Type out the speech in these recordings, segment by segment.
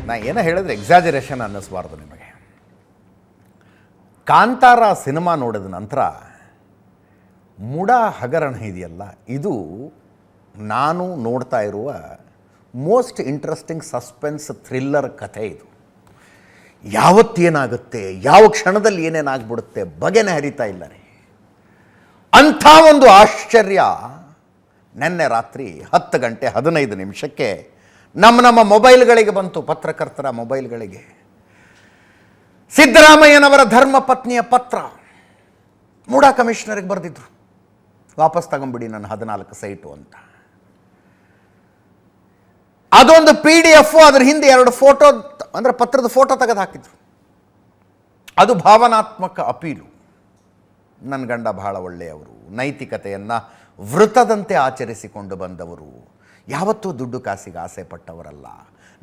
ನಾ ಏನೋ ಹೇಳಿದ್ರೆ ಎಕ್ಸಾಜರೇಷನ್ ಅನ್ನಿಸ್ಬಾರ್ದು ನಿಮಗೆ. ಕಾಂತಾರ ಸಿನಿಮಾ ನೋಡಿದ ನಂತರ ಮುಡ ಹಗರಣ ಇದೆಯಲ್ಲ, ಇದು ನಾನು ನೋಡ್ತಾ ಇರುವ ಮೋಸ್ಟ್ ಇಂಟ್ರೆಸ್ಟಿಂಗ್ ಸಸ್ಪೆನ್ಸ್ ಥ್ರಿಲ್ಲರ್ ಕಥೆ. ಇದು ಯಾವತ್ತೇನಾಗುತ್ತೆ, ಯಾವ ಕ್ಷಣದಲ್ಲಿ ಏನೇನಾಗ್ಬಿಡುತ್ತೆ ಬಗೆನೇ ಹರಿತಾ ಇಲ್ಲ ರೀ. ಅಂಥ ಒಂದು ಆಶ್ಚರ್ಯ ನಿನ್ನೆ ರಾತ್ರಿ 10:15 ನಮ್ಮ ಮೊಬೈಲ್ಗಳಿಗೆ ಬಂತು, ಪತ್ರಕರ್ತರ ಮೊಬೈಲ್ಗಳಿಗೆ. ಸಿದ್ದರಾಮಯ್ಯನವರ ಧರ್ಮಪತ್ನಿಯ ಪತ್ರ ಮೂಡಾ ಕಮಿಷನರ್ಗೆ ಬರೆದಿದ್ರು, ವಾಪಸ್ ತಗೊಂಬಿಡಿ ನನ್ನ 14 ಸೈಟು ಅಂತ. ಅದೊಂದು PDF, ಅದ್ರ ಹಿಂದೆ 2 ಫೋಟೋ, ಅಂದರೆ ಪತ್ರದ ಫೋಟೋ ತೆಗೆದು ಹಾಕಿದ್ರು. ಅದು ಭಾವನಾತ್ಮಕ ಅಪೀಲು. ನನ್ನ ಗಂಡ ಬಹಳ ಒಳ್ಳೆಯವರು, ನೈತಿಕತೆಯನ್ನು ವೃತ್ತದಂತೆ ಆಚರಿಸಿಕೊಂಡು ಬಂದವರು, ಯಾವತ್ತೂ ದುಡ್ಡು ಕಾಸಿಗೆ ಆಸೆ ಪಟ್ಟವರಲ್ಲ.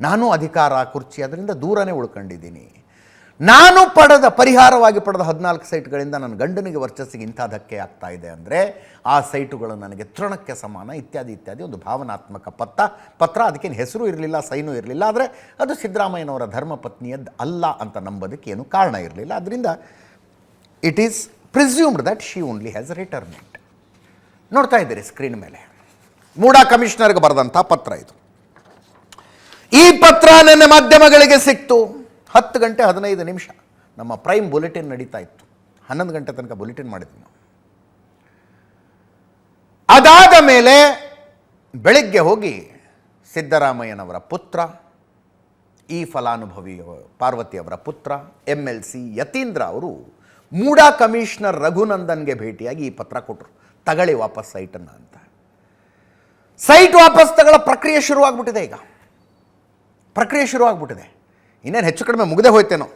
ನಾನು ಅಧಿಕಾರ ಕುರ್ಚಿ ಅದರಿಂದ ದೂರನೇ ಉಳ್ಕೊಂಡಿದ್ದೀನಿ. ನಾನು ಪರಿಹಾರವಾಗಿ ಪಡೆದ 14 ಸೈಟ್ಗಳಿಂದ ನನ್ನ ಗಂಡನಿಗೆ ವರ್ಚಸ್ಸಿಗೆ ಇಂಥ ಧಕ್ಕೆ ಆಗ್ತಾ ಇದೆ ಅಂದರೆ ಆ ಸೈಟುಗಳು ನನಗೆ ತೃಣಕ್ಕೆ ಸಮಾನ, ಇತ್ಯಾದಿ ಇತ್ಯಾದಿ. ಒಂದು ಭಾವನಾತ್ಮಕ ಪತ್ರ. ಅದಕ್ಕೇನು ಹೆಸರು ಇರಲಿಲ್ಲ, ಸೈನು ಇರಲಿಲ್ಲ. ಆದರೆ ಅದು ಸಿದ್ದರಾಮಯ್ಯನವರ ಧರ್ಮಪತ್ನಿಯದ್ದು ಅಲ್ಲ ಅಂತ ನಂಬೋದಕ್ಕೆ ಏನು ಕಾರಣ ಇರಲಿಲ್ಲ. ಅದರಿಂದ it is presumed that she only has return it. ನೋಡ್ತಾ ಇದ್ದೀರಿ ಸ್ಕ್ರೀನ್ ಮೇಲೆ, ಮೂಡಾ ಕಮಿಷನರ್ಗೆ ಬರೆದಂಥ ಪತ್ರ ಇದು. ಈ ಪತ್ರ ನನ್ನ ಮಾಧ್ಯಮಗಳಿಗೆ ಸಿಕ್ತು 10:15. ನಮ್ಮ ಪ್ರೈಮ್ ಬುಲೆಟಿನ್ ನಡೀತಾ ಇತ್ತು. 11 ಗಂಟೆ ತನಕ ಬುಲೆಟಿನ್ ಮಾಡಿದ್ವಿ ನಾವು. ಅದಾದ ಮೇಲೆ ಬೆಳಗ್ಗೆ ಹೋಗಿ ಸಿದ್ದರಾಮಯ್ಯನವರ ಪುತ್ರ, ಈ ಫಲಾನುಭವಿ ಪಾರ್ವತಿಯವರ ಪುತ್ರ MLC ಯತೀಂದ್ರ ಅವರು ಮೂಡಾ ಕಮಿಷನರ್ ರಘುನಂದನ್ಗೆ ಭೇಟಿಯಾಗಿ ಈ ಪತ್ರ ಕೊಟ್ಟರು, ತಗೊಳ್ಳಿ ವಾಪಸ್ ಸೈಟನ್ನು ಅಂತ. ಸೈಟ್ ವಾಪಸ್ ತಗೊಳ್ಳೋ ಪ್ರಕ್ರಿಯೆ ಶುರುವಾಗ್ಬಿಟ್ಟಿದೆ. ಈಗ ಪ್ರಕ್ರಿಯೆ ಶುರುವಾಗ್ಬಿಟ್ಟಿದೆ. ಇನ್ನೇನು ಹೆಚ್ಚು ಕಡಿಮೆ ಮುಗದೆ ಹೋಯ್ತೇನೋ.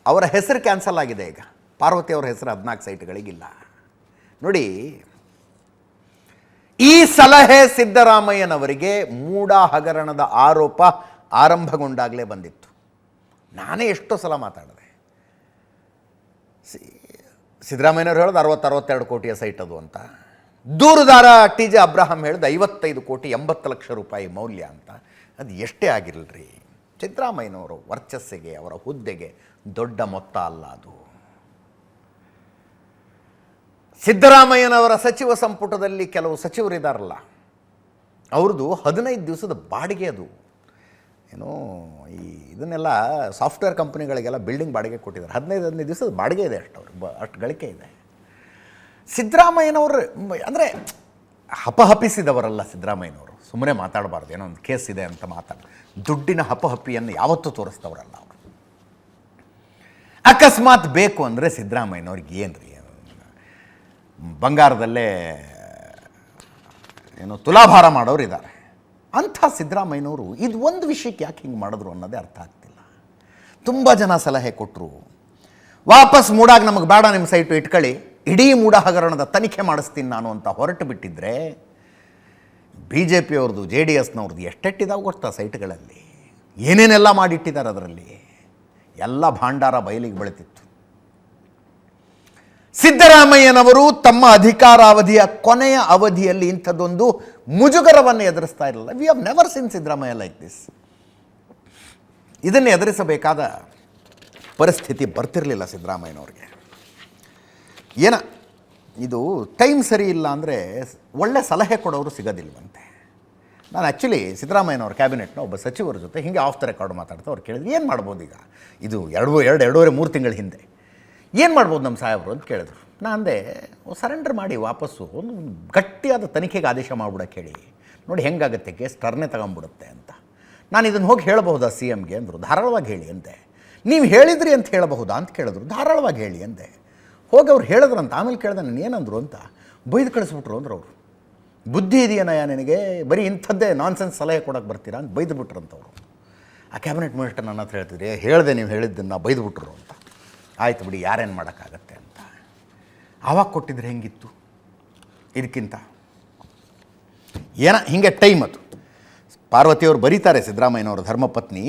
ಅವರ ಹೆಸರು ಕ್ಯಾನ್ಸಲ್ ಆಗಿದೆ. ಈಗ ಪಾರ್ವತಿ ಅವರ ಹೆಸರು 14 ಸೈಟ್ಗಳಿಗಿಲ್ಲ. ನೋಡಿ, ಈ ಸಲಹೆ ಸಿದ್ದರಾಮಯ್ಯನವರಿಗೆ ಮೂಡಾ ಹಗರಣದ ಆರೋಪ ಆರಂಭಗೊಂಡಾಗಲೇ ಬಂದಿತ್ತು. ನಾನೇ ಎಷ್ಟೋ ಸಲ ಮಾತಾಡಿದೆ. ಸಿದ್ದರಾಮಯ್ಯನವರು ಹೇಳೋದು 60-62 ಕೋಟಿಯ ಸೈಟ್ ಅದು ಅಂತ. ದೂರುದಾರ TJ ಅಬ್ರಹಾಂ ಹೇಳಿದ 55 ಕೋಟಿ 80 ಲಕ್ಷ ರೂಪಾಯಿ ಮೌಲ್ಯ ಅಂತ. ಅದು ಎಷ್ಟೇ ಆಗಿರಲ್ರಿ, ಸಿದ್ದರಾಮಯ್ಯನವರು ವರ್ಚಸ್ಸಿಗೆ, ಅವರ ಹುದ್ದೆಗೆ ದೊಡ್ಡ ಮೊತ್ತ ಅಲ್ಲ ಅದು. ಸಿದ್ದರಾಮಯ್ಯನವರ ಸಚಿವ ಸಂಪುಟದಲ್ಲಿ ಕೆಲವು ಸಚಿವರಿದ್ದಾರಲ್ಲ, ಅವ್ರದ್ದು 15 ದಿವಸದ ಬಾಡಿಗೆ ಅದು. ಏನೋ ಇದನ್ನೆಲ್ಲ ಸಾಫ್ಟ್ವೇರ್ ಕಂಪ್ನಿಗಳಿಗೆಲ್ಲ ಬಿಲ್ಡಿಂಗ್ ಬಾಡಿಗೆ ಕೊಟ್ಟಿದ್ದಾರೆ. 15 ದಿವಸದ ಬಾಡಿಗೆ ಇದೆ, ಅಷ್ಟು ಗಳಿಕೆ ಇದೆ. ಸಿದ್ದರಾಮಯ್ಯನವರು ಅಂದರೆ ಹಪಹಪಿಸಿದವರಲ್ಲ ಸಿದ್ದರಾಮಯ್ಯನವರು. ಸುಮ್ಮನೆ ಮಾತಾಡಬಾರ್ದು, ಏನೋ ಒಂದು ಕೇಸ್ ಇದೆ ಅಂತ ದುಡ್ಡಿನ ಹಪಹಪಿಯನ್ನು ಯಾವತ್ತೂ ತೋರಿಸ್ತವರಲ್ಲ ಅವರು. ಅಕಸ್ಮಾತ್ ಬೇಕು ಅಂದರೆ ಸಿದ್ದರಾಮಯ್ಯನವ್ರಿಗೆ ಏನು ರೀ, ಬಂಗಾರದಲ್ಲೇ ಏನೋ ತುಲಾಭಾರ ಮಾಡೋರು ಇದ್ದಾರೆ. ಅಂಥ ಸಿದ್ದರಾಮಯ್ಯನವರು ಇದು ಒಂದು ವಿಷಯಕ್ಕೆ ಯಾಕೆ ಹಿಂಗೆ ಮಾಡಿದ್ರು ಅನ್ನೋದೇ ಅರ್ಥ ಆಗ್ತಿಲ್ಲ. ತುಂಬ ಜನ ಸಲಹೆ ಕೊಟ್ಟರು, ವಾಪಸ್ ಮೂಡಾಗ ನಮಗೆ ಬೇಡ, ನಿಮ್ಮ ಸೈಟು ಇಟ್ಕೊಳ್ಳಿ, ಇಡೀ ಮೂಡಾ ಹಗರಣದ ತನಿಖೆ ಮಾಡಿಸ್ತೀನಿ ನಾನು ಅಂತ ಹೊರಟು ಬಿಟ್ಟಿದ್ರೆ BJP ಅವ್ರದ್ದು, JDSನವ್ರದ್ದು ಎಷ್ಟೆಟ್ಟಿದಾವೆ ಗೊತ್ತಾ ಸೈಟ್ಗಳಲ್ಲಿ, ಏನೇನೆಲ್ಲ ಮಾಡಿಟ್ಟಿದ್ದಾರೆ. ಅದರಲ್ಲಿ ಎಲ್ಲ ಭಾಂಡಾರ ಬಯಲಿಗೆ ಬೆಳೆತಿತ್ತು. ಸಿದ್ದರಾಮಯ್ಯನವರು ತಮ್ಮ ಅಧಿಕಾರಾವಧಿಯ ಕೊನೆಯ ಅವಧಿಯಲ್ಲಿ ಇಂಥದ್ದೊಂದು ಮುಜುಗರವನ್ನು ಎದುರಿಸ್ತಾ ಇರಲಿಲ್ಲ. We have never seen Siddaramaiah like this. ಇದನ್ನು ಎದುರಿಸಬೇಕಾದ ಪರಿಸ್ಥಿತಿ ಬರ್ತಿರಲಿಲ್ಲ ಸಿದ್ದರಾಮಯ್ಯನವ್ರಿಗೆ. ಇದು ಟೈಮ್ ಸರಿ ಇಲ್ಲ ಅಂದರೆ ಒಳ್ಳೆ ಸಲಹೆ ಕೊಡೋರು ಸಿಗೋದಿಲ್ವಂತೆ. ನಾನು ಆ್ಯಕ್ಚುಲಿ ಸಿದ್ದರಾಮಯ್ಯನವ್ರ ಕ್ಯಾಬಿನೆಟ್ನ ಒಬ್ಬ ಸಚಿವರ ಜೊತೆ ಹೀಗೆ ಆಫ್ ದ ರೆಕಾರ್ಡ್ ಮಾತಾಡ್ತಾ ಅವ್ರು ಕೇಳಿದ್ರು, ಏನು ಮಾಡ್ಬೋದು ಈಗ, ಇದು 2-2.5 3 ತಿಂಗಳ ಹಿಂದೆ ಏನು ಮಾಡ್ಬೋದು ನಮ್ಮ ಸಾಹೇಬರು ಅಂತ ಕೇಳಿದ್ರು. ನಾನು ಅಂದೆ, ಸರೆಂಡರ್ ಮಾಡಿ ವಾಪಸ್ಸು ಒಂದು ಗಟ್ಟಿಯಾದ ತನಿಖೆಗೆ ಆದೇಶ ಮಾಡಿಬಿಡೋಕ್ಕೆ ಹೇಳಿ, ನೋಡಿ ಹೆಂಗಾಗುತ್ತೆ ಕೇಸ್, ಟರ್ನೇ ತಗೊಂಬಿಡುತ್ತೆ ಅಂತ. ನಾನು ಇದನ್ನು ಹೋಗಿ ಹೇಳಬಹುದಾ CMಗೆ ಅಂದರು. ಧಾರಾಳವಾಗಿ ಹೇಳಿ ಅಂದೆ. ನೀವು ಹೇಳಿದ್ರಿ ಅಂತ ಹೇಳಬಹುದಾ ಅಂತ ಕೇಳಿದ್ರು. ಧಾರಾಳವಾಗಿ ಹೇಳಿ ಅಂದೆ. ಹೋಗಿ ಅವ್ರು ಹೇಳಿದ್ರಂತ. ಆಮೇಲೆ ಕೇಳಿದೆ ನಾನು ಏನಂದ್ರು ಅಂತ. ಬೈದು ಕಳಿಸ್ಬಿಟ್ರು ಅಂದ್ರೆ ಅವರು. ಬುದ್ಧಿ ಇದೆಯೇನಯ್ಯ ನಿನಗೆ, ಬರೀ ಇಂಥದ್ದೇ ನಾನ್ಸೆನ್ಸ್ ಸಲಹೆ ಕೊಡೋಕ್ಕೆ ಬರ್ತೀರಾ ಅಂತ ಬೈದು ಬಿಟ್ರಂತವ್ರು. ಆ ಕ್ಯಾಬಿನೆಟ್ ಮಿನಿಸ್ಟರ್ ನನ್ನ ಹತ್ರ ಹೇಳ್ತಿದ್ರಿ, ಹೇಳಿದೆ ನೀವು ಹೇಳಿದ್ದನ್ನು ಬೈದು ಬಿಟ್ರು ಅಂತ. ಆಯ್ತು ಬಿಡಿ, ಯಾರೇನು ಮಾಡೋಕ್ಕಾಗತ್ತೆ ಅಂತ. ಆವಾಗ ಕೊಟ್ಟಿದ್ರೆ ಹೆಂಗಿತ್ತು, ಇದಕ್ಕಿಂತ ಹಿಂಗೆ ಟೈಮ್ ಅದು. ಪಾರ್ವತಿಯವರು ಬರೀತಾರೆ, ಸಿದ್ದರಾಮಯ್ಯನವರ ಧರ್ಮಪತ್ನಿ,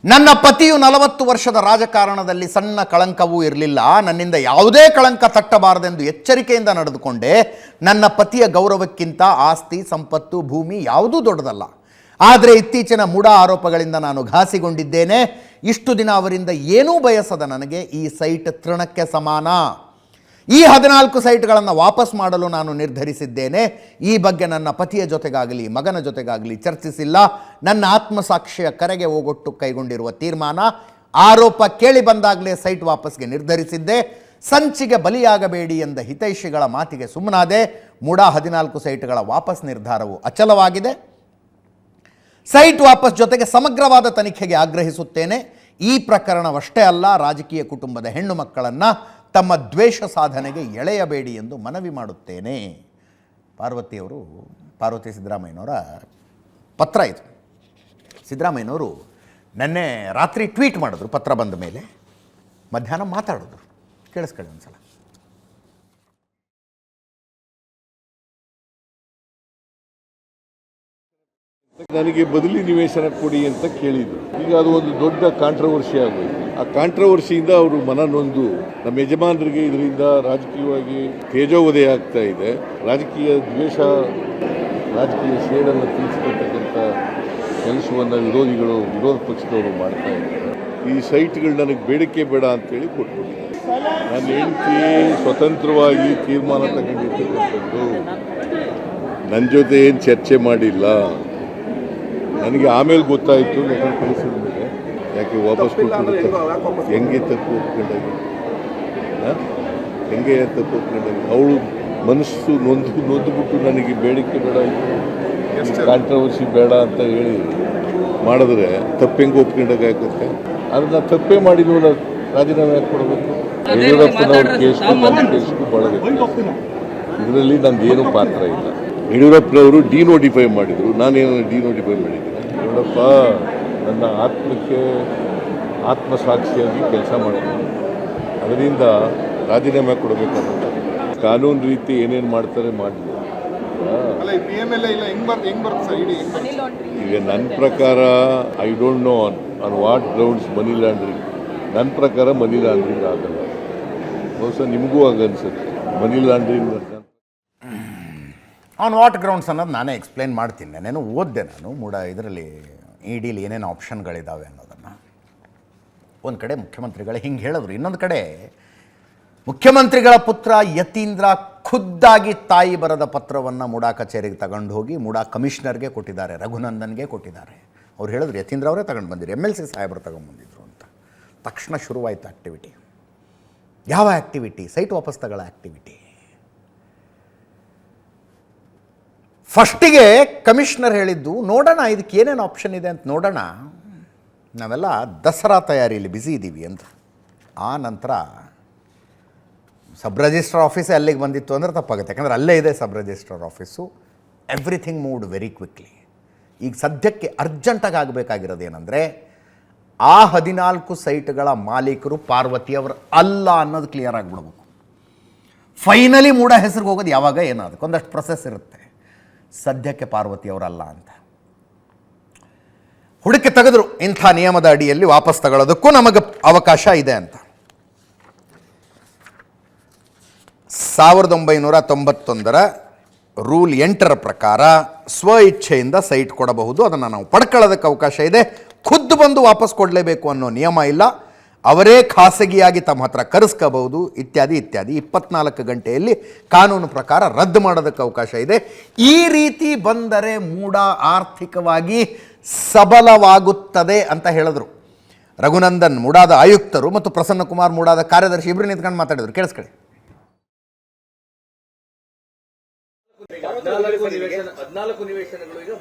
ನನ್ನ ಪತಿಯು 40 ವರ್ಷದ ರಾಜಕಾರಣದಲ್ಲಿ ಸಣ್ಣ ಕಳಂಕವೂ ಇರಲಿಲ್ಲ. ನನ್ನಿಂದ ಯಾವುದೇ ಕಳಂಕ ತಟ್ಟಬಾರದೆಂದು ಎಚ್ಚರಿಕೆಯಿಂದ ನಡೆದುಕೊಂಡೆ. ನನ್ನ ಪತಿಯ ಗೌರವಕ್ಕಿಂತ ಆಸ್ತಿ, ಸಂಪತ್ತು, ಭೂಮಿ ಯಾವುದೂ ದೊಡ್ಡದಲ್ಲ. ಆದರೆ ಇತ್ತೀಚಿನ ಮೂಢ ಆರೋಪಗಳಿಂದ ನಾನು ಘಾಸಿಗೊಂಡಿದ್ದೇನೆ. ಇಷ್ಟು ದಿನ ಅವರಿಂದ ಏನೂ ಬಯಸದ ನನಗೆ ಈ ಸೈಟ್ ತೃಣಕ್ಕೆ ಸಮಾನ. ಈ 14 ಸೈಟ್ಗಳನ್ನು ವಾಪಸ್ ಮಾಡಲು ನಾನು ನಿರ್ಧರಿಸಿದ್ದೇನೆ. ಈ ಬಗ್ಗೆ ನನ್ನ ಪತಿಯ ಜೊತೆಗಾಗಲಿ ಮಗನ ಜೊತೆಗಾಗಲಿ ಚರ್ಚಿಸಿಲ್ಲ. ನನ್ನ ಆತ್ಮಸಾಕ್ಷಿಯ ಕರೆಗೆ ಹೋಗೊಟ್ಟು ಕೈಗೊಂಡಿರುವ ತೀರ್ಮಾನ. ಆರೋಪ ಕೇಳಿ ಬಂದಾಗಲೇ ಸೈಟ್ ವಾಪಸ್ಗೆ ನಿರ್ಧರಿಸಿದ್ದೆ. ಸಂಚಿಗೆ ಬಲಿಯಾಗಬೇಡಿ ಎಂದ ಹಿತೈಷಿಗಳ ಮಾತಿಗೆ ಸುಮ್ಮನಾದೆ. ಮೂಢ 14 ಸೈಟ್ಗಳ ವಾಪಸ್ ನಿರ್ಧಾರವು ಅಚಲವಾಗಿದೆ. ಸೈಟ್ ವಾಪಸ್ ಜೊತೆಗೆ ಸಮಗ್ರವಾದ ತನಿಖೆಗೆ ಆಗ್ರಹಿಸುತ್ತೇನೆ. ಈ ಪ್ರಕರಣವಷ್ಟೇ ಅಲ್ಲ, ರಾಜಕೀಯ ಕುಟುಂಬದ ಹೆಣ್ಣು ಮಕ್ಕಳನ್ನು ತಮ್ಮ ದ್ವೇಷ ಸಾಧನೆಗೆ ಎಳೆಯಬೇಡಿ ಎಂದು ಮನವಿ ಮಾಡುತ್ತೇನೆ. ಪಾರ್ವತಿ ಸಿದ್ದರಾಮಯ್ಯನವರ ಪತ್ರ ಇದು. ಸಿದ್ದರಾಮಯ್ಯನವರು ನೆನ್ನೆ ರಾತ್ರಿ ಟ್ವೀಟ್ ಮಾಡಿದ್ರು, ಪತ್ರ ಬಂದ ಮೇಲೆ ಮಧ್ಯಾಹ್ನ ಮಾತಾಡಿದ್ರು. ಕೇಳಿಸ್ಕೊಳ್ಳಿ ಒಂದ್ಸಲ. ನನಗೆ ಬದಲಿ ನಿವೇಶನ ಕೊಡಿ ಅಂತ ಕೇಳಿದ್ರು. ಈಗ ಅದು ಒಂದು ದೊಡ್ಡ ಕಾಂಟ್ರವರ್ಸಿ ಆಗೋಯ್ತು. ಆ ಕಾಂಟ್ರವರ್ಸಿಯಿಂದ ಅವರು ಮನನೊಂದು ನಮ್ಮ ಯಜಮಾನರಿಗೆ ಇದರಿಂದ ರಾಜಕೀಯವಾಗಿ ತೇಜೋವಧೆ ಆಗ್ತಾ ಇದೆ, ರಾಜಕೀಯ ದ್ವೇಷ, ರಾಜಕೀಯ ಸೇಡನ್ನು ತಿಳಿಸ್ಕೊಳ್ತಕ್ಕಂಥ ಕೆಲಸವನ್ನು ವಿರೋಧ ಪಕ್ಷದವರು ಮಾಡ್ತಾ ಇದ್ದಾರೆ. ಈ ಸೈಟ್ಗಳು ನನಗೆ ಬೇಡಿಕೆ ಬೇಡ ಅಂತೇಳಿ ಕೊಟ್ಬಿಟ್ಟಿದ್ದಾರೆ. ನನ್ನ ಹೆಂಡತಿ ಸ್ವತಂತ್ರವಾಗಿ ತೀರ್ಮಾನ ತಗೊಂಡಿರ್ತಕ್ಕಂಥದ್ದು, ನನ್ನ ಜೊತೆ ಏನು ಚರ್ಚೆ ಮಾಡಿಲ್ಲ. ನನಗೆ ಆಮೇಲೆ ಗೊತ್ತಾಯಿತು, ಲೆಟರ್ ಕಳಿಸಿದ ಮೇಲೆ, ಯಾಕೆ ವಾಪಸ್ ಕೊಟ್ಬಿಡುತ್ತೆ, ಹೆಂಗೆ ತಪ್ಪು ಒಪ್ಕೊಂಡಾಗಿ ಅವಳು ಮನಸ್ಸು ನೊಂದುಬಿಟ್ಟು ನನಗೆ ಬೇಡಿಕೆ ಬೇಡ, ಕಾಂಟ್ರವರ್ಸಿ ಬೇಡ ಅಂತ ಹೇಳಿ ಮಾಡಿದ್ರೆ ತಪ್ಪೆಂಗೆ ಒಪ್ಕೊಂಡಾಗುತ್ತೆ. ಅದನ್ನ ತಪ್ಪೇ ಮಾಡಿದ್ವಲ್ಲ, ರಾಜೀನಾಮೆ ಯಾಕೆ ಕೊಡಬೇಕು? ಯಡಿಯೂರಪ್ಪನವ್ರ ಕೇಸ್ಗೂ ಬಳಗಬೇಕು. ಇದರಲ್ಲಿ ನಂದೇನು ಪಾತ್ರ ಇಲ್ಲ. ಯಡಿಯೂರಪ್ಪನವರು ಡಿನೋಟಿಫೈ ಮಾಡಿದರು, ನಾನೇನು ಡಿನೋಟಿಫೈ ಮಾಡಿದ್ದೀನಿ? ಯಡಿಯೂರಪ್ಪ ನನ್ನ ಆತ್ಮಸಾಕ್ಷಿಯಾಗಿ ಕೆಲಸ ಮಾಡ್ತೀನಿ, ಅದರಿಂದ ರಾಜೀನಾಮೆ ಕೊಡಬೇಕಾದ್ರೆ ಕಾನೂನು ರೀತಿ ಏನೇನು ಮಾಡ್ತಾರೆ ಮಾಡಲಿ. ಈಗ ನನ್ನ ಪ್ರಕಾರ I don't know on what grounds money laundering. ನನ್ನ ಪ್ರಕಾರ ಮನಿ ಲಾಂಡ್ರಿಂಗ್ ಆಗಲ್ಲ. ಬಹುಶಃ ನಿಮಗೂ ಆಗನ್ಸುತ್ತೆ money laundering on what grounds ಅನ್ನೋದು ನಾನೇ ಎಕ್ಸ್ಪ್ಲೈನ್ ಮಾಡ್ತೀನಿ. ನಾನೇನು ಓದಿದೆ, ನಾನು ಮೂಢ ಇದರಲ್ಲಿ ಇಡಿಲಿ ಏನೇನು ಆಪ್ಷನ್ಗಳಿದ್ದಾವೆ ಅನ್ನೋದನ್ನು. ಒಂದು ಕಡೆ ಮುಖ್ಯಮಂತ್ರಿಗಳು ಹಿಂಗೆ ಹೇಳಿದ್ರು, ಇನ್ನೊಂದು ಕಡೆ ಮುಖ್ಯಮಂತ್ರಿಗಳ ಪುತ್ರ ಯತೀಂದ್ರ ಖುದ್ದಾಗಿ ತಾಯಿ ಬರೆದ ಪತ್ರವನ್ನು ಮೂಡಾ ಕಚೇರಿಗೆ ತಗೊಂಡು ಹೋಗಿ ಮೂಡಾ ಕಮಿಷನರ್ಗೆ ಕೊಟ್ಟಿದ್ದಾರೆ, ರಘುನಂದನ್ಗೆ ಕೊಟ್ಟಿದ್ದಾರೆ. ಅವ್ರು ಹೇಳಿದ್ರು ಯತೀಂದ್ರ ಅವರೇ ತಗೊಂಡು ಬಂದಿರು, MLC ಸಾಹೇಬರು ತಗೊಂಡ್ಬಂದಿದ್ರು ಅಂತ. ತಕ್ಷಣ ಶುರುವಾಯಿತು ಆ್ಯಕ್ಟಿವಿಟಿ. ಯಾವ ಆ್ಯಕ್ಟಿವಿಟಿ? ಸೈಟ್ ವಾಪಸ್ ತಗೊಳ್ಳೋ ಆ್ಯಕ್ಟಿವಿಟಿ. ಫಸ್ಟಿಗೆ ಕಮಿಷನರ್ ಹೇಳಿದ್ದು, ನೋಡೋಣ ಇದಕ್ಕೆ ಏನೇನು ಆಪ್ಷನ್ ಇದೆ ಅಂತ ನೋಡೋಣ, ನಾವೆಲ್ಲ ದಸರಾ ತಯಾರಿಯಲ್ಲಿ ಬ್ಯುಸಿ ಇದ್ದೀವಿ ಅಂತ. ಆ ನಂತರ ಸಬ್ ರಿಜಿಸ್ಟ್ರಾರ್ ಆಫೀಸೇ ಅಲ್ಲಿಗೆ ಬಂದಿತ್ತು ಅಂದರೆ ತಪ್ಪಾಗುತ್ತೆ, ಯಾಕಂದರೆ ಅಲ್ಲೇ ಇದೆ sub registrar office. Everything moved very quickly. ಈಗ ಸದ್ಯಕ್ಕೆ ಅರ್ಜೆಂಟಾಗಿ ಆಗಬೇಕಾಗಿರೋದು ಏನಂದರೆ, ಆ 14 ಸೈಟ್ಗಳ ಮಾಲೀಕರು ಪಾರ್ವತಿಯವರು ಅಲ್ಲ ಅನ್ನೋದು ಕ್ಲಿಯರ್ ಆಗಿಬಿಡ್ಬೇಕು. ಫೈನಲಿ ಮೂಡ ಹೆಸರಿಗೆ ಹೋಗೋದು ಯಾವಾಗ ಏನೋ, ಅದಕ್ಕೊಂದಷ್ಟು ಪ್ರೊಸೆಸ್ ಇರುತ್ತೆ. ಸದ್ಯಕ್ಕೆ ಪಾರ್ವತಿಯವರಲ್ಲ ಅಂತ ಹುಡುಕಿ ತೆಗೆದ್ರು. ಇಂಥ ನಿಯಮದ ಅಡಿಯಲ್ಲಿ ವಾಪಸ್ ತಗೊಳ್ಳೋದಕ್ಕೂ ನಮಗೆ ಅವಕಾಶ ಇದೆ ಅಂತ. 1991 ರೂಲ್ 8 ಪ್ರಕಾರ ಸ್ವ ಇಚ್ಛೆಯಿಂದ ಸೈಟ್ ಕೊಡಬಹುದು, ಅದನ್ನು ನಾವು ಪಡ್ಕೊಳ್ಳೋದಕ್ಕೆ ಅವಕಾಶ ಇದೆ. ಖುದ್ದು ಬಂದು ವಾಪಸ್ ಕೊಡಲೇಬೇಕು ಅನ್ನೋ ನಿಯಮ ಇಲ್ಲ. ಅವರೇ ಖಾಸಗಿಯಾಗಿ ತಮ್ಮ ಹತ್ರ ಕರೆಸ್ಕೋಬಹುದು ಇತ್ಯಾದಿ ಇತ್ಯಾದಿ. 24 ಗಂಟೆಯಲ್ಲಿ ಕಾನೂನು ಪ್ರಕಾರ ರದ್ದು ಮಾಡೋದಕ್ಕೆ ಅವಕಾಶ ಇದೆ. ಈ ರೀತಿ ಬಂದರೆ ಮೂಡ ಆರ್ಥಿಕವಾಗಿ ಸಬಲವಾಗುತ್ತದೆ ಅಂತ ಹೇಳಿದ್ರು. ರಘುನಂದನ್ ಮೂಡಾದ ಆಯುಕ್ತರು ಮತ್ತು ಪ್ರಸನ್ನ ಕುಮಾರ್ ಮೂಡಾದ ಕಾರ್ಯದರ್ಶಿ ಇಬ್ಬರು ನಿಂತ್ಕೊಂಡು ಮಾತಾಡಿದ್ರು. ಕೇಳಿಸ್ಕೊಳ್ಳಿ. 14 ನಿವೇಶನಗಳು ಈಗ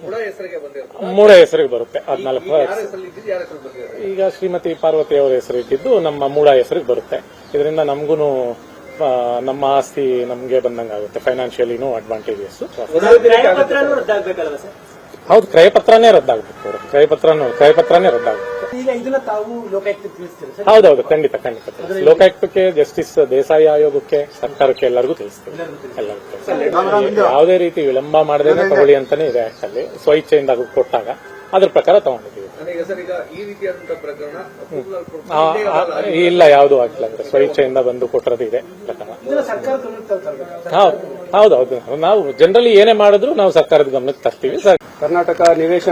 ಮೂಡ ಹೆಸರಿಗೆ ಬರುತ್ತೆ. 14 ಈಗ ಶ್ರೀಮತಿ ಪಾರ್ವತಿ ಅವರ ಹೆಸರಿಟ್ಟಿದ್ದು ನಮ್ಮ ಮೂಡ ಹೆಸರಿಗೆ ಬರುತ್ತೆ. ಇದರಿಂದ ನಮಗೂ ನಮ್ಮ ಆಸ್ತಿ ನಮಗೆ ಬಂದಂಗೆ ಆಗುತ್ತೆ. ಫೈನಾನ್ಷಿಯಲಿನೂ ಅಡ್ವಾಂಟೇಜಸ್. ಹೌದು, ಕ್ರಯಪತ್ರನೇ ರದ್ದಾಗಬೇಕು. ಕ್ರಯಪತ್ರನೇ ರದ್ದಾಗುತ್ತೆ. ಹೌದೌದು, ಖಂಡಿತ. ಲೋಕಾಯುಕ್ತಕ್ಕೆ, ಜಸ್ಟಿಸ್ ದೇಸಾಯಿ ಆಯೋಗಕ್ಕೆ, ಸರ್ಕಾರಕ್ಕೆ ಎಲ್ಲರಿಗೂ ತಿಳಿಸ್ತೀವಿ. ಯಾವುದೇ ರೀತಿ ವಿಳಂಬ ಮಾಡದೇನೆ ತಗೊಳ್ಳಿ ಅಂತಾನೆ ಇದೆ. ಆಕ್ಚುಲಿ ಸ್ವಇಚ್ಛೆಯಿಂದ ಕೊಟ್ಟಾಗ ಅದ್ರ ಪ್ರಕಾರ ತಗೊಂಡಿದ್ದೀವಿ. ನನಗೆ ಸರ್ ಈಗ ಈ ರೀತಿಯಾದಂತಹ ಪ್ರಕರಣ ಇಲ್ಲ, ಯಾವುದು ಆಗಿಲ್ಲ ಅಂದ್ರೆ ಸ್ವಇಚ್ಛೆಯಿಂದ ಬಂದು ಕೊಟ್ಟಿರೋದು ಇದೆ ಪ್ರಕರಣ. ಹೌದೌದು, ನಾವು ಜನರಲಿ ಏನೇ ಮಾಡಿದ್ರು ನಾವು ಸರ್ಕಾರದ ಗಮನಕ್ಕೆ ತರ್ತೀವಿ. ಕರ್ನಾಟಕ ನಿವೇಶ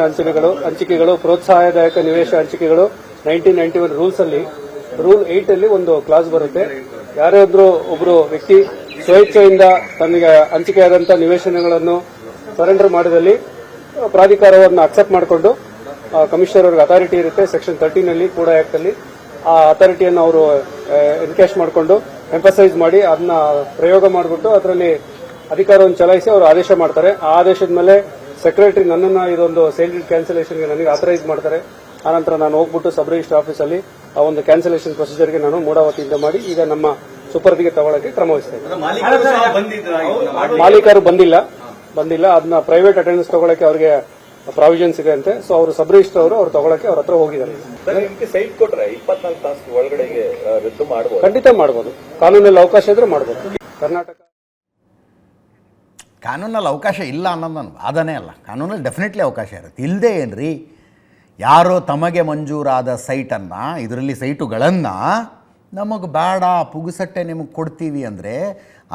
ಹಂಚಿಕೆಗಳು ಪ್ರೋತ್ಸಾಹದಾಯಕ ನಿವೇಶ ಹಂಚಿಕೆಗಳು 1991 ರೂಲ್ಸ್ ಅಲ್ಲಿ ರೂಲ್ 8 ಅಲ್ಲಿ ಒಂದು ಕ್ಲಾಸ್ ಬರುತ್ತೆ. ಯಾರೇ ಒಬ್ರು ವ್ಯಕ್ತಿ ಸ್ವಇಚ್ಛೆಯಿಂದ ತನಗೆ ಹಂಚಿಕೆಯಾದಂತಹ ನಿವೇಶನಗಳನ್ನು ಸರೆಂಡರ್ ಮಾಡಿದಲ್ಲಿ ಪ್ರಾಧಿಕಾರವನ್ನು ಅಕ್ಸೆಪ್ಟ್ ಮಾಡಿಕೊಂಡು ಕಮಿಷನರ್ ಅವರಿಗೆ ಅಥಾರಿಟಿ ಇರುತ್ತೆ. ಸೆಕ್ಷನ್ 13 ಅಲ್ಲಿ ಕೂಡ ಆಕ್ಟ್ ಅಲ್ಲಿ ಆ ಅಥಾರಿಟಿಯನ್ನು ಅವರು ಎನ್ಕ್ಯಾಶ್ ಮಾಡಿಕೊಂಡು ಎಂಫಸೈಸ್ ಮಾಡಿ ಅದನ್ನ ಪ್ರಯೋಗ ಮಾಡಿಬಿಟ್ಟು ಅದರಲ್ಲಿ ಅಧಿಕಾರವನ್ನು ಚಲಾಯಿಸಿ ಅವರು ಆದೇಶ ಮಾಡ್ತಾರೆ. ಆ ಆದೇಶದ ಮೇಲೆ ಸೆಕ್ರೆಟರಿ ನನ್ನನ್ನು ಇದೊಂದು ಸೇಲ್ ಡೀಡ್ ಕ್ಯಾನ್ಸಲೇಷನ್ಗೆ ನನಗೆ ಆಥರೈಸ್ ಮಾಡ್ತಾರೆ. ಆನಂತರ ನಾನು ಹೋಗ್ಬಿಟ್ಟು ಸಬ್ ರಿಜಿಸ್ಟರ್ ಆಫೀಸಲ್ಲಿ ಆ ಒಂದು ಕ್ಯಾನ್ಸಲೇಷನ್ ಪ್ರೊಸೀಜರ್ಗೆ ನಾನು ಮೂಡಾವತಿಯಿಂದ ಮಾಡಿ ಈಗ ನಮ್ಮ ಸುಪರ್ದಿಗೆ ತಗೊಳ್ಳೋಕೆ ಕ್ರಮ ವಹಿಸ್ತೇನೆ. ಮಾಲೀಕರು ಬಂದಿಲ್ಲ ಅದನ್ನ ಪ್ರೈವೇಟ್ ಅಟೆಂಡೆನ್ಸ್ ತಗೊಳ್ಳೋಕೆ ಅವರಿಗೆ ಪ್ರಾವಿಷನ್ಸ್ ಇದೆ ಅಂತೆ. ಸೊ ಅವರು ಸಬ್ ರಿಜಿಸ್ಟರ್ ಅವರು ತಗೊಳ್ಳೋಕೆ ಅವ್ರ ಹತ್ರ ಹೋಗಿದ್ದಾರೆ. ಸೈಟ್ ಕೊಟ್ರೆ 24 ತಾಸು ಒಳಗಡೆಗೆ ರದ್ದು ಮಾಡಬಹುದು, ಖಂಡಿತ ಮಾಡಬಹುದು. ಕಾನೂನಲ್ಲಿ ಅವಕಾಶ ಇದ್ರೆ ಮಾಡಬಹುದು. ಕರ್ನಾಟಕ ಕಾನೂನಲ್ಲಿ ಅವಕಾಶ ಇಲ್ಲ ಅನ್ನೋದು ನನ್ನ ವಾದನೆ ಅಲ್ಲ. ಕಾನೂನಲ್ಲಿ ಡೆಫಿನೆಟ್ಲಿ ಅವಕಾಶ ಇರುತ್ತೆ. ಇಲ್ಲದೆ ಏನ್ರಿ, ಯಾರೋ ತಮಗೆ ಮಂಜೂರಾದ ಸೈಟನ್ನು, ಇದರಲ್ಲಿ ಸೈಟುಗಳನ್ನು ನಮಗೆ ಬೇಡ ಪುಗುಸಟ್ಟೆ ನಿಮಗೆ ಕೊಡ್ತೀವಿ ಅಂದರೆ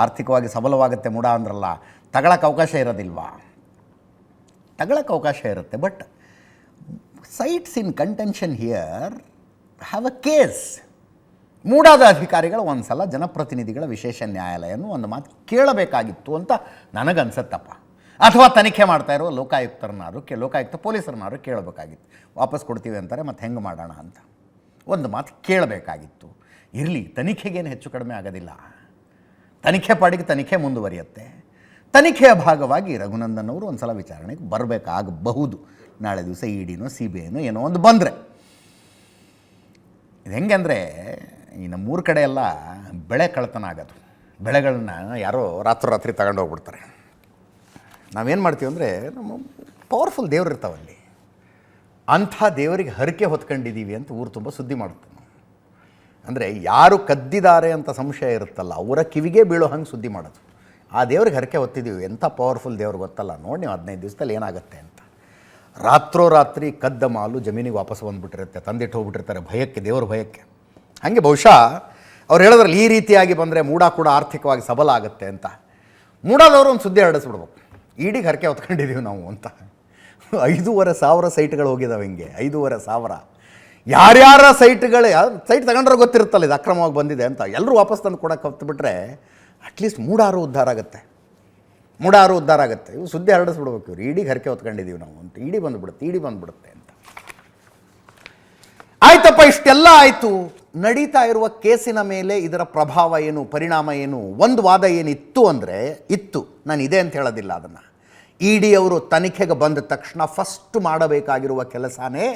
ಆರ್ಥಿಕವಾಗಿ ಸಬಲವಾಗುತ್ತೆ ಮೂಡ ಅಂದ್ರಲ್ಲ, ತಗೊಳಕ್ಕೆ ಅವಕಾಶ ಇರೋದಿಲ್ವಾ? ತಗೊಳಕ್ಕೆ ಅವಕಾಶ ಇರುತ್ತೆ. But sites in contention here have a case. ಮೂಡಾದ ಅಧಿಕಾರಿಗಳು ಒಂದು ಸಲ ಜನಪ್ರತಿನಿಧಿಗಳ ವಿಶೇಷ ನ್ಯಾಯಾಲಯವನ್ನು ಒಂದು ಮಾತು ಕೇಳಬೇಕಾಗಿತ್ತು ಅಂತ ನನಗನ್ಸತ್ತಪ್ಪ. ಅಥವಾ ತನಿಖೆ ಮಾಡ್ತಾ ಇರೋ ಲೋಕಾಯುಕ್ತ ಪೊಲೀಸರನ್ನಾರು ಕೇಳಬೇಕಾಗಿತ್ತು. ವಾಪಸ್ ಕೊಡ್ತೀವಿ ಅಂತಾರೆ, ಮತ್ತು ಹೆಂಗೆ ಮಾಡೋಣ ಅಂತ ಒಂದು ಮಾತು ಕೇಳಬೇಕಾಗಿತ್ತು. ಇರಲಿ, ತನಿಖೆಗೇನು ಹೆಚ್ಚು ಕಡಿಮೆ ಆಗೋದಿಲ್ಲ. ತನಿಖೆ ಪಾಡಿಗೆ ತನಿಖೆ ಮುಂದುವರಿಯುತ್ತೆ. ತನಿಖೆಯ ಭಾಗವಾಗಿ ರಘುನಂದನ್ ಅವರು ಒಂದು ಸಲ ವಿಚಾರಣೆಗೆ ಬರಬೇಕಾಗಬಹುದು. ನಾಳೆ ದಿವಸ ಇಡಿನೋ CBIನೋ ಏನೋ ಒಂದು ಬಂದರೆ. ಇದು ಹೆಂಗೆ ಅಂದರೆ, ಈ ನಮ್ಮೂರ ಕಡೆ ಎಲ್ಲ ಬೆಳೆ ಕಳ್ತನ ಆಗೋದು. ಬೆಳೆಗಳನ್ನ ಯಾರೋ ರಾತ್ರಿ ತಗೊಂಡು ಹೋಗ್ಬಿಡ್ತಾರೆ. ನಾವೇನು ಮಾಡ್ತೀವಿ ಅಂದರೆ, ನಮ್ಮ ಪವರ್ಫುಲ್ ದೇವ್ರು ಇರ್ತಾವಲ್ಲಿ, ಅಂಥ ದೇವರಿಗೆ ಹರಕೆ ಹೊತ್ಕೊಂಡಿದ್ದೀವಿ ಅಂತ ಊರು ತುಂಬ ಸುದ್ದಿ ಮಾಡುತ್ತೆ. ಅಂದರೆ ಯಾರು ಕದ್ದಿದ್ದಾರೆ ಅಂತ ಸಂಶಯ ಇರುತ್ತಲ್ಲ, ಅವರ ಕಿವಿಗೆ ಬೀಳೋ ಹಂಗೆ ಸುದ್ದಿ ಮಾಡೋದು. ಆ ದೇವ್ರಿಗೆ ಹರಕೆ ಹೊತ್ತಿದ್ದೀವಿ. ಎಂಥ ಪವರ್ಫುಲ್ ದೇವ್ರು ಗೊತ್ತಲ್ಲ, ನೋಡಿ ನೀವು 15 ದಿವಸದಲ್ಲಿ ಏನಾಗುತ್ತೆ ಅಂತ. ರಾತ್ರಿ ಕದ್ದ ಮಾಲು ಜಮೀನಿಗೆ ವಾಪಸ್ ಬಂದುಬಿಟ್ಟಿರುತ್ತೆ, ತಂದಿಟ್ಟು ಹೋಗ್ಬಿಟ್ಟಿರ್ತಾರೆ ಭಯಕ್ಕೆ, ದೇವ್ರ ಭಯಕ್ಕೆ. ಹಾಗೆ ಬಹುಶಃ ಅವ್ರು ಹೇಳೋದ್ರಲ್ಲಿ ಈ ರೀತಿಯಾಗಿ ಬಂದರೆ ಮೂಡ ಕೂಡ ಆರ್ಥಿಕವಾಗಿ ಸಬಲ ಆಗುತ್ತೆ ಅಂತ. ಮೂಡಾದವರು ಒಂದು ಸುದ್ದಿ ಹರಡಿಸ್ಬಿಡ್ಬೇಕು, ಇಡಿಗೆ ಹರಕೆ ಹೊತ್ಕೊಂಡಿದ್ದೀವಿ ನಾವು ಅಂತ. 5,500 ಸೈಟ್ಗಳು ಹೋಗಿದ್ದಾವೆ. ಹಿಂಗೆ 5,500 ಯಾರ್ಯಾರ ಸೈಟ್ ತಗೊಂಡ್ರೆ ಗೊತ್ತಿರುತ್ತಲ್ಲ ಇದು ಅಕ್ರಮವಾಗಿ ಬಂದಿದೆ ಅಂತ. ಎಲ್ಲರೂ ವಾಪಸ್ ತಂದು ಕೊಡೋಕೆ ಹೊತ್ತುಬಿಟ್ರೆ ಅಟ್ಲೀಸ್ಟ್ ಮೂಡಾರು ಉದ್ಧಾರ ಆಗುತ್ತೆ. ಇವು ಸುದ್ದಿ ಹರಡಿಸ್ಬಿಡ್ಬೇಕು, ಇವ್ರು ಇಡಿಗೆ ಹರಕೆ ಹೊತ್ಕೊಂಡಿದ್ದೀವಿ ನಾವು ಅಂತ. ಇಡಿ ಬಂದುಬಿಡುತ್ತೆ ಅಂತ. ಆಯ್ತಪ್ಪ, ಇಷ್ಟೆಲ್ಲ ಆಯಿತು. ನಡೀತಾ ಇರುವ ಕೇಸಿನ ಮೇಲೆ ಇದರ ಪ್ರಭಾವ ಏನು, ಪರಿಣಾಮ ಏನು? ಒಂದು ವಾದ ಏನಿತ್ತು ಅಂದರೆ ನಾನು ಇದೆ ಅಂತ ಹೇಳೋದಿಲ್ಲ ಅದನ್ನು. ಇಡಿ ಅವರು ತನಿಖೆಗೆ ಬಂದ ತಕ್ಷಣ ಫಸ್ಟ್ ಮಾಡಬೇಕಾಗಿರುವ ಕೆಲಸನೇ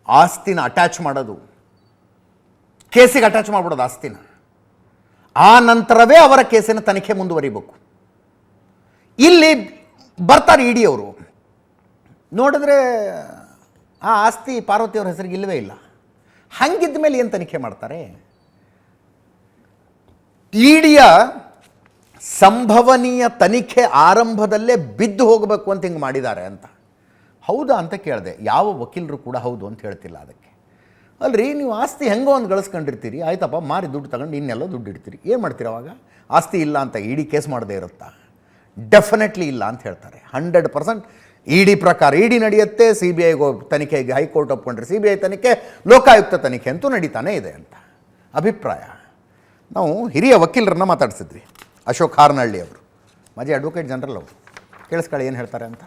ಆಸ್ತಿನ ಅಟ್ಯಾಚ್ ಮಾಡೋದು, ಕೇಸಿಗೆ ಅಟ್ಯಾಚ್ ಮಾಡಿಬಿಡೋದು ಆಸ್ತಿನ. ಆ ನಂತರವೇ ಅವರ ಕೇಸಿನ ತನಿಖೆ ಮುಂದುವರಿಬೇಕು. ಇಲ್ಲಿ ಬರ್ತಾರೆ ಇಡಿ ಅವರು, ನೋಡಿದ್ರೆ ಆ ಆಸ್ತಿ ಪಾರ್ವತಿಯವ್ರ ಹೆಸರಿಗೆ ಇಲ್ಲವೇ ಇಲ್ಲ. ಹಂಗಿದ್ದ ಮೇಲೆ ಏನು ತನಿಖೆ ಮಾಡ್ತಾರೆ? ಇಡಿಯ ಸಂಭವನೀಯ ತನಿಖೆ ಆರಂಭದಲ್ಲೇ ಬಿದ್ದು ಹೋಗಬೇಕು ಅಂತ ಹಿಂಗೆ ಮಾಡಿದ್ದಾರೆ ಅಂತ. ಹೌದಾ ಅಂತ ಕೇಳಿದೆ. ಯಾವ ವಕೀಲರು ಕೂಡ ಹೌದು ಅಂತ ಹೇಳ್ತಿಲ್ಲ ಅದಕ್ಕೆ. ಅಲ್ರಿ, ನೀವು ಆಸ್ತಿ ಹೆಂಗೋ ಒಂದು ಗಳಿಸ್ಕೊಂಡಿರ್ತೀರಿ, ಆಯ್ತಪ್ಪ, ಮಾರಿ ದುಡ್ಡು ತಗೊಂಡು ಇನ್ನೆಲ್ಲೋ ದುಡ್ಡು ಇಡ್ತೀರಿ, ಏನು ಮಾಡ್ತೀರಿ ಅವಾಗ? ಆಸ್ತಿ ಇಲ್ಲ ಅಂತ ಇಡಿ ಕೇಸ್ ಮಾಡದೇ ಇರುತ್ತಾ? ಡೆಫಿನೆಟ್ಲಿ ಇಲ್ಲ ಅಂತ ಹೇಳ್ತಾರೆ. 100% ಇಡಿ ಪ್ರಕಾರ ಇಡಿ ನಡೆಯುತ್ತೆ. CBIಗೆ ತನಿಖೆಗೆ ಹೈಕೋರ್ಟ್ ಒಪ್ಕೊಂಡ್ರೆ CBI ತನಿಖೆ, ಲೋಕಾಯುಕ್ತ ತನಿಖೆ ಅಂತೂ ನಡೀತಾನೇ ಇದೆ ಅಂತ ಅಭಿಪ್ರಾಯ. ನಾವು ಹಿರಿಯ ವಕೀಲರನ್ನ ಮಾತಾಡಿಸಿದ್ವಿ, ಅಶೋಕ್ ಹಾರ್ನಹಳ್ಳಿ ಅವರು, ಮಾಜಿ ಅಡ್ವೊಕೇಟ್ ಜನರಲ್ ಅವರು. ಕೇಳಿಸ್ಕೊಳ್ಳಿ ಏನು ಹೇಳ್ತಾರೆ ಅಂತ.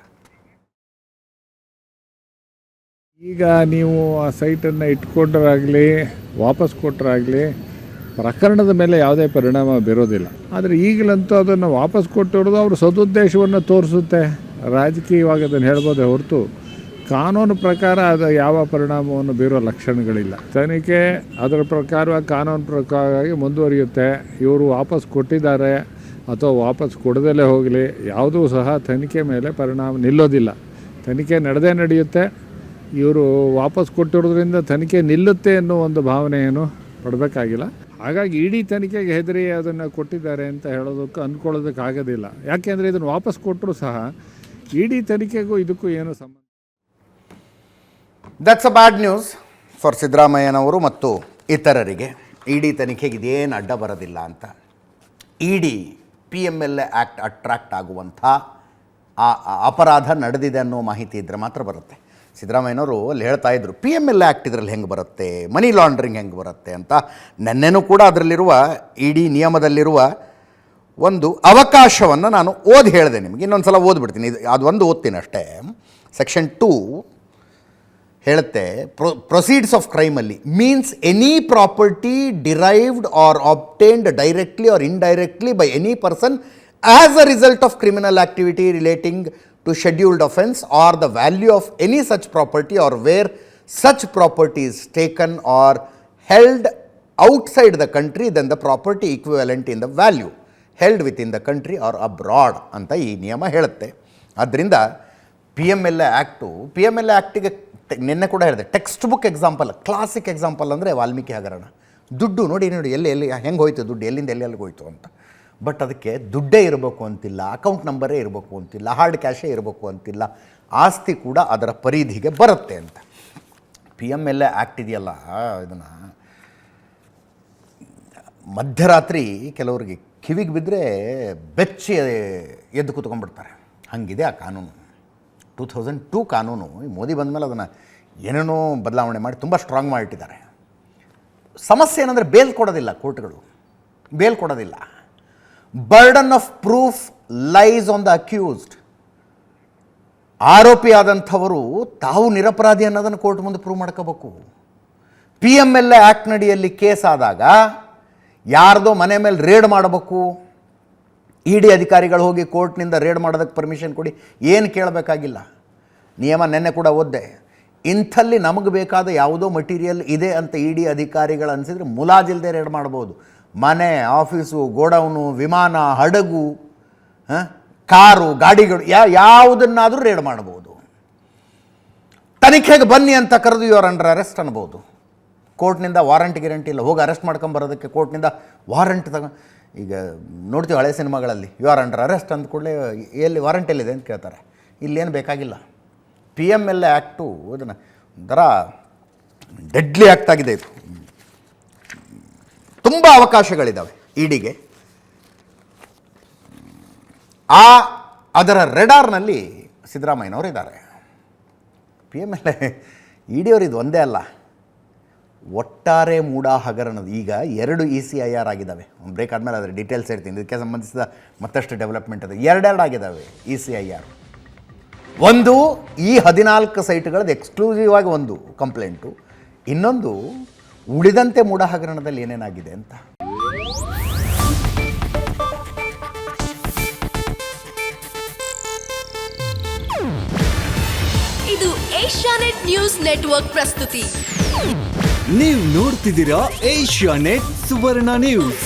ಈಗ ನೀವು ಆ ಸೈಟನ್ನು ಇಟ್ಕೊಂಡ್ರಾಗಲಿ ವಾಪಸ್ ಕೊಟ್ಟರಾಗಲಿ ಪ್ರಕರಣದ ಮೇಲೆ ಯಾವುದೇ ಪರಿಣಾಮ ಬೀರೋದಿಲ್ಲ. ಆದರೆ ಈಗಲಂತೂ ಅದನ್ನು ವಾಪಸ್ ಕೊಟ್ಟಿರೋದು ಅವರು ಸದುದ್ದೇಶವನ್ನು ತೋರಿಸುತ್ತೆ. ರಾಜಕೀಯವಾಗಿ ಅದನ್ನು ಹೇಳ್ಬೋದೇ ಹೊರತು ಕಾನೂನು ಪ್ರಕಾರ ಅದು ಯಾವ ಪರಿಣಾಮವನ್ನು ಬೀರೋ ಲಕ್ಷಣಗಳಿಲ್ಲ. ತನಿಖೆ ಅದರ ಪ್ರಕಾರವಾಗಿ ಕಾನೂನು ಪ್ರಕಾರವಾಗಿ ಮುಂದುವರಿಯುತ್ತೆ. ಇವರು ವಾಪಸ್ ಕೊಟ್ಟಿದ್ದಾರೆ ಅಥವಾ ವಾಪಸ್ ಕೊಡದಲ್ಲೇ ಹೋಗಲಿ, ಯಾವುದೂ ಸಹ ತನಿಖೆ ಮೇಲೆ ಪರಿಣಾಮ ನಿಲ್ಲೋದಿಲ್ಲ. ತನಿಖೆ ನಡೆಯುತ್ತೆ. ಇವರು ವಾಪಸ್ ಕೊಟ್ಟಿರೋದ್ರಿಂದ ತನಿಖೆ ನಿಲ್ಲುತ್ತೆ ಅನ್ನೋ ಒಂದು ಭಾವನೆಯನ್ನು ಪಡಬೇಕಾಗಿಲ್ಲ. ಹಾಗಾಗಿ ಇಡೀ ತನಿಖೆಗೆ ಹೆದರಿ ಅದನ್ನು ಕೊಟ್ಟಿದ್ದಾರೆ ಅಂತ ಹೇಳೋದಕ್ಕೆ ಅಂದ್ಕೊಳ್ಳೋದಕ್ಕಾಗೋದಿಲ್ಲ. ಯಾಕೆಂದರೆ ಇದನ್ನು ವಾಪಸ್ ಕೊಟ್ಟರೂ ಸಹ ಇಡೀ ತನಿಖೆಗೂ ಇದಕ್ಕೂ ಏನು ಸಂಬಂಧ? That's a bad news for ಸಿದ್ದರಾಮಯ್ಯನವರು ಮತ್ತು ಇತರರಿಗೆ. ಇಡಿ ತನಿಖೆಗೆ ಇದೇನು ಅಡ್ಡ ಬರೋದಿಲ್ಲ ಅಂತ. ಇಡಿ PMLA ಆ್ಯಕ್ಟ್ ಅಟ್ರಾಕ್ಟ್ ಆಗುವಂಥ ಅಪರಾಧ ನಡೆದಿದೆ ಅನ್ನೋ ಮಾಹಿತಿ ಇದ್ದರೆ ಮಾತ್ರ ಬರುತ್ತೆ. ಸಿದ್ದರಾಮಯ್ಯನವರು ಅಲ್ಲಿ ಹೇಳ್ತಾ ಇದ್ರು PMLA ಆ್ಯಕ್ಟ್ ಇದರಲ್ಲಿ ಹೆಂಗೆ ಬರುತ್ತೆ, ಮನಿ ಲಾಂಡ್ರಿಂಗ್ ಹೆಂಗೆ ಬರುತ್ತೆ ಅಂತ. ನೆನ್ನೆನೂ ಕೂಡ ಅದರಲ್ಲಿರುವ ಇಡಿ ನಿಯಮದಲ್ಲಿರುವ ಒಂದು ಅವಕಾಶವನ್ನು ನಾನು ಓದಿ ಹೇಳಿದೆ ನಿಮಗೆ. ಇನ್ನೊಂದು ಸಲ ಓದ್ಬಿಡ್ತೀನಿ, ಅದು ಒಂದು ಓದ್ತೀನಿ ಅಷ್ಟೇ. ಸೆಕ್ಷನ್ 2 ಹೇಳುತ್ತೆ, ಪ್ರೊಸೀಡ್ಸ್ ಆಫ್ ಕ್ರೈಮಲ್ಲಿ means any property derived or obtained directly or indirectly by any person as a result of criminal activity relating to scheduled offence or the value of any such property or where such property is taken or held outside the country than the property equivalent in the value held within the country or abroad ಅಂತ ಈ ನಿಯಮ ಹೇಳುತ್ತೆ. ಆದ್ದರಿಂದ PMLA ಆ್ಯಕ್ಟಿಗೆ ನಿನ್ನೆ ಕೂಡ ಹೇಳಿದೆ, text book example, classic example ಅಂದರೆ ವಾಲ್ಮೀಕಿ ಹಗರಣ. ದುಡ್ಡು ನೋಡಿ ಎಲ್ಲಿ ಹೆಂಗೆ ಹೋಯ್ತು ದುಡ್ಡು, ಎಲ್ಲಿಂದ ಎಲ್ಲಿಗೆ ಹೋಯ್ತು ಅಂತ. ಬಟ್ ಅದಕ್ಕೆ ದುಡ್ಡೇ ಇರಬೇಕು ಅಂತಿಲ್ಲ, ಅಕೌಂಟ್ ನಂಬರೇ ಇರಬೇಕು ಅಂತಿಲ್ಲ, ಹಾರ್ಡ್ ಕ್ಯಾಶೇ ಇರಬೇಕು ಅಂತಿಲ್ಲ, ಆಸ್ತಿ ಕೂಡ ಅದರ ಪರಿಧಿಗೆ ಬರುತ್ತೆ ಅಂತ. PMLA ಆ್ಯಕ್ಟ್ ಇದೆಯಲ್ಲ, ಇದನ್ನು ಮಧ್ಯರಾತ್ರಿ ಕೆಲವರಿಗೆ ಕಿವಿಗೆ ಬಿದ್ದರೆ ಬೆಚ್ಚಿ ಎದ್ದು ಕೂತ್ಕೊಂಡ್ಬಿಡ್ತಾರೆ. ಹಾಗಿದೆ ಆ ಕಾನೂನು. 2002 ಕಾನೂನು. ಈ ಮೋದಿ ಬಂದ ಮೇಲೆ ಅದನ್ನು ಏನೇನೋ ಬದಲಾವಣೆ ಮಾಡಿ ತುಂಬ ಸ್ಟ್ರಾಂಗ್ ಮಾಡಿಟ್ಟಿದ್ದಾರೆ. ಸಮಸ್ಯೆ ಏನಂದರೆ ಬೇಲ್ ಕೊಡೋದಿಲ್ಲ ಕೋರ್ಟ್ಗಳು, ಬೇಲ್ ಕೊಡೋದಿಲ್ಲ. Burden of proof lies on the accused. ಆರೋಪಿಯಾದಂಥವರು ತಾವು ನಿರಪರಾಧಿ ಅನ್ನೋದನ್ನು ಕೋರ್ಟ್ ಮುಂದೆ ಪ್ರೂವ್ ಮಾಡ್ಕೋಬೇಕು. PMLA ಆ್ಯಕ್ಟ್ ನಡಿಯಲ್ಲಿ ಕೇಸ್ ಆದಾಗ ಯಾರ್ದೋ ಮನೆ ಮೇಲೆ ರೇಡ್ ಮಾಡಬೇಕು, ಇಡಿ ಅಧಿಕಾರಿಗಳು ಹೋಗಿ ಕೋರ್ಟ್ನಿಂದ ರೇಡ್ ಮಾಡೋದಕ್ಕೆ ಪರ್ಮಿಷನ್ ಕೊಡಿ, ಏನು ಕೇಳಬೇಕಾಗಿಲ್ಲ. ನಿಯಮ ನೆನ್ನೆ ಕೂಡ ಓದ್ದೆ. ಇಂಥಲ್ಲಿ ನಮಗೆ ಬೇಕಾದ ಯಾವುದೋ ಮಟೀರಿಯಲ್ ಇದೆ ಅಂತ ಇಡಿ ಅಧಿಕಾರಿಗಳು ಅನಿಸಿದರೆ ಮುಲಾಜಿಲ್ಲದೆ ರೇಡ್ ಮಾಡ್ಬೋದು. ಮನೆ, ಆಫೀಸು, ಗೋಡೌನು, ವಿಮಾನ, ಹಡಗು, ಕಾರು, ಗಾಡಿಗಳು, ಯಾವುದನ್ನಾದರೂ ರೇಡ್ ಮಾಡ್ಬೋದು. ತನಿಖೆಗೆ ಬನ್ನಿ ಅಂತ ಕರೆದು ಯು ಆರ್ ಅಂಡರ್ ಅರೆಸ್ಟ್ ಅನ್ಬೋದು. ಕೋರ್ಟ್ನಿಂದ ವಾರಂಟ್ ಗ್ಯಾರಂಟಿ ಇಲ್ಲ, ಹೋಗಿ ಅರೆಸ್ಟ್ ಮಾಡ್ಕೊಂಬರೋದಕ್ಕೆ ಕೋರ್ಟ್ನಿಂದ ವಾರಂಟ್ ಈಗ ನೋಡ್ತೀವಿ ಹಳೆ ಸಿನಿಮಾಗಳಲ್ಲಿ, ಯು ಆರ್ ಅಂಡರ್ ಅರೆಸ್ಟ್ ಅಂದ ಕೂಡಲೇ ಎಲ್ಲಿ ವಾರಂಟ್ ಎಲ್ಲಿದೆ ಅಂತ ಕೇಳ್ತಾರೆ. ಇಲ್ಲೇನು ಬೇಕಾಗಿಲ್ಲ. PMLA ಆ್ಯಕ್ಟು ಅದನ್ನು ಒಂಥರ ಡೆಡ್ಲಿ ಆ್ಯಕ್ಟ್ ಆಗಿದೆ. ಇದು ತುಂಬ ಅವಕಾಶಗಳಿದ್ದಾವೆ ಇಡಿಗೆ. ಅದರ ರೆಡಾರ್ನಲ್ಲಿ ಸಿದ್ದರಾಮಯ್ಯನವರು ಇದ್ದಾರೆ. PMLA ಇಡಿಯವರು ಇದು ಒಂದೇ ಅಲ್ಲ, ಒಟ್ಟಾರೆ ಮೂಡಾ ಹಗರಣದ ಈಗ 2 ECIR ಆಗಿದ್ದಾವೆ. ಒಂದು ಬ್ರೇಕ್ ಆದಮೇಲೆ ಅದರ ಡೀಟೇಲ್ಸ್ ಹೇಳ್ತೀನಿ. ಇದಕ್ಕೆ ಸಂಬಂಧಿಸಿದ ಮತ್ತಷ್ಟು ಡೆವಲಪ್ಮೆಂಟ್ ಇದೆ. 2 ಆಗಿದ್ದಾವೆ ECIR. ಒಂದು ಈ 14 ಸೈಟ್ಗಳದ್ದು ಎಕ್ಸ್ಕ್ಲೂಸಿವ್ ಆಗಿ ಒಂದು ಕಂಪ್ಲೇಂಟು, ಇನ್ನೊಂದು ಉಳಿದಂತೆ ಮೂಡಾ ಹಗರಣದಲ್ಲಿ ಏನೇನಾಗಿದೆ ಅಂತ. ಇದು ಏಷ್ಯಾನೆಟ್ ನ್ಯೂಸ್ ನೆಟ್ವರ್ಕ್ ಪ್ರಸ್ತುತಿ. ನೀವು ನೋಡ್ತಿದ್ದೀರಾ ಏಷ್ಯಾನೆಟ್ ಸುವರ್ಣ ನ್ಯೂಸ್.